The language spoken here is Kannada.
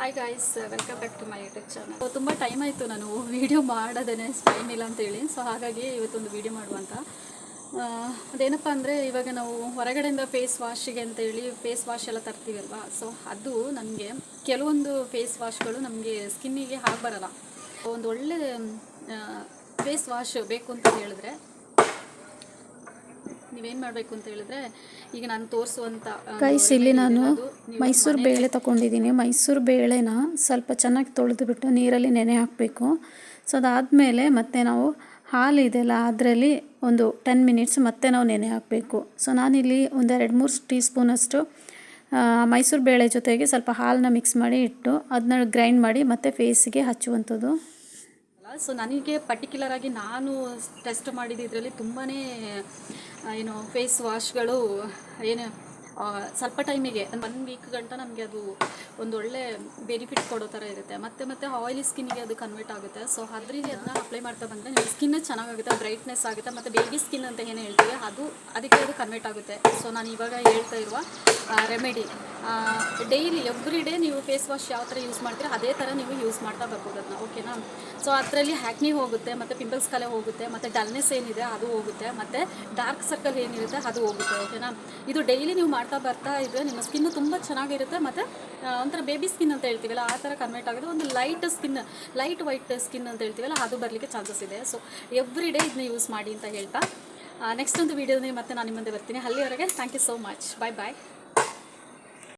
Hi guys, welcome back to my YouTube channel. ತುಂಬ ಟೈಮ್ ಆಯಿತು ನಾನು ವೀಡಿಯೋ ಮಾಡೋದೇನೆ ಟೈಮ್ ಇಲ್ಲ ಅಂತೇಳಿ. ಸೊ ಹಾಗಾಗಿ ಇವತ್ತೊಂದು ವೀಡಿಯೋ ಮಾಡುವಂಥ ಅದೇನಪ್ಪ ಅಂದರೆ, ಇವಾಗ ನಾವು ಹೊರಗಡೆಯಿಂದ ಫೇಸ್ ವಾಶಿಗೆ ಅಂತೇಳಿ ಫೇಸ್ ವಾಶ್ ಎಲ್ಲ ತರ್ತೀವಲ್ವಾ. ಸೊ ಅದು ನಮಗೆ ಕೆಲವೊಂದು ಫೇಸ್ ವಾಶ್ಗಳು ನಮಗೆ ಸ್ಕಿನ್ನಿಗೆ ಹಾಗೆ ಬರೋಲ್ಲ. ಒಂದು ಒಳ್ಳೆ ಫೇಸ್ ವಾಶ್ ಬೇಕು ಅಂತ ಹೇಳಿದ್ರೆ ನೀವೇನು ಮಾಡಬೇಕು ಅಂತ ಹೇಳಿದ್ರೆ, ಈಗ ನಾನು ತೋರಿಸುವಂಥ ಗೈಸ್, ಇಲ್ಲಿ ನಾನು ಮೈಸೂರು ಬೇಳೆ ತೊಗೊಂಡಿದ್ದೀನಿ. ಮೈಸೂರು ಬೇಳೆನ ಸ್ವಲ್ಪ ಚೆನ್ನಾಗಿ ತೊಳೆದುಬಿಟ್ಟು ನೀರಲ್ಲಿ ನೆನೆ ಹಾಕಬೇಕು. ಸೊ ಅದಾದಮೇಲೆ ಮತ್ತೆ ನಾವು ಹಾಲು ಇದೆಯಲ್ಲ, ಅದರಲ್ಲಿ ಒಂದು 10 ಮಿನಿಟ್ಸ್ ಮತ್ತೆ ನಾವು ನೆನೆ ಹಾಕಬೇಕು. ಸೊ ನಾನಿಲ್ಲಿ ಒಂದು 2-3 ಟೀ ಸ್ಪೂನಷ್ಟು ಮೈಸೂರು ಬೇಳೆ ಜೊತೆಗೆ ಸ್ವಲ್ಪ ಹಾಲನ್ನ ಮಿಕ್ಸ್ ಮಾಡಿ ಇಟ್ಟು ಅದನ್ನ ಗ್ರೈಂಡ್ ಮಾಡಿ ಮತ್ತೆ ಫೇಸಿಗೆ ಹಚ್ಚುವಂಥದ್ದು. ಸೊ ನನಗೆ ಪರ್ಟಿಕ್ಯುಲರಾಗಿ ನಾನು ಟೆಸ್ಟ್ ಮಾಡಿದ ಇದರಲ್ಲಿ ತುಂಬಾ ಏನು ಫೇಸ್ ವಾಶ್ಗಳು ಏನು ಸ್ವಲ್ಪ ಟೈಮಿಗೆ 1 ವೀಕ್ ಗಂಟ ನಮಗೆ ಅದು ಒಂದೊಳ್ಳೆ ಬೆನಿಫಿಟ್ ಕೊಡೋ ಥರ ಇರುತ್ತೆ. ಮತ್ತೆ ಆಯಿಲಿ ಸ್ಕಿನ್ನಿಗೆ ಅದು ಕನ್ವರ್ಟ್ ಆಗುತ್ತೆ. ಸೊ ಅದರಿಂದ ಅದನ್ನ ಅಪ್ಲೈ ಮಾಡ್ತಾ ಬಂದರೆ ನಿಮ್ಮ ಸ್ಕಿನ್ ಚೆನ್ನಾಗಾಗುತ್ತೆ, ಬ್ರೈಟ್ನೆಸ್ ಆಗುತ್ತೆ. ಮತ್ತು ಬೇಬಿ ಸ್ಕಿನ್ ಅಂತ ಏನು ಹೇಳ್ತೀವಿ ಅದಕ್ಕೆ ಅದು ಕನ್ವರ್ಟ್ ಆಗುತ್ತೆ. ಸೊ ನಾನು ಇವಾಗ ಹೇಳ್ತಾ ಇರುವ ರೆಮಿಡಿ ಡೈಲಿ ಎವ್ರಿ ಡೇ ನೀವು ಫೇಸ್ ವಾಶ್ ಯಾವ ಥರ ಯೂಸ್ ಮಾಡ್ತೀರಾ ಅದೇ ಥರ ನೀವು ಯೂಸ್ ಮಾಡ್ತಾ ಬರ್ಬೋದು ಅದನ್ನ, ಓಕೆನಾ. ಸೊ ಅದರಲ್ಲಿ ಹ್ಯಾಕ್ನಿ ಹೋಗುತ್ತೆ, ಮತ್ತು ಪಿಂಪಲ್ಸ್ ಕಲೆ ಹೋಗುತ್ತೆ, ಮತ್ತು ಡಲ್ನೆಸ್ ಏನಿದೆ ಅದು ಹೋಗುತ್ತೆ, ಮತ್ತು ಡಾರ್ಕ್ ಸರ್ಕಲ್ ಏನಿರುತ್ತೆ ಅದು ಹೋಗುತ್ತೆ, ಓಕೆನಾ. ಇದು ಡೈಲಿ ನೀವು ಮಾಡ್ತಾ ಬರ್ತಾ ಇದ್ದರೆ ನಿಮ್ಮ ಸ್ಕಿನ್ನು ತುಂಬ ಚೆನ್ನಾಗಿರುತ್ತೆ. ಮತ್ತು ಒಂಥರ ಬೇಬಿ ಸ್ಕಿನ್ ಅಂತ ಹೇಳ್ತೀವಲ್ಲ ಆ ಥರ ಕನ್ವರ್ಟ್ ಆಗುತ್ತೆ. ಒಂದು ಲೈಟ್ ವೈಟ್ ಸ್ಕಿನ್ ಅಂತ ಹೇಳ್ತೀವಲ್ಲ ಅದು ಬರಲಿಕ್ಕೆ ಚಾನ್ಸಸ್ ಇದೆ. ಸೊ ಎವ್ರಿ ಡೇ ಇದನ್ನ ಯೂಸ್ ಮಾಡಿ ಅಂತ ಹೇಳ್ತಾ ನೆಕ್ಸ್ಟ್ ಒಂದು ವೀಡಿಯೋದಲ್ಲಿ ಮತ್ತೆ ನಾನು ನಿಮ್ಮ ಮುಂದೆ ಬರ್ತೀನಿ. ಅಲ್ಲಿವರೆಗೆ thank you so much. Bye bye.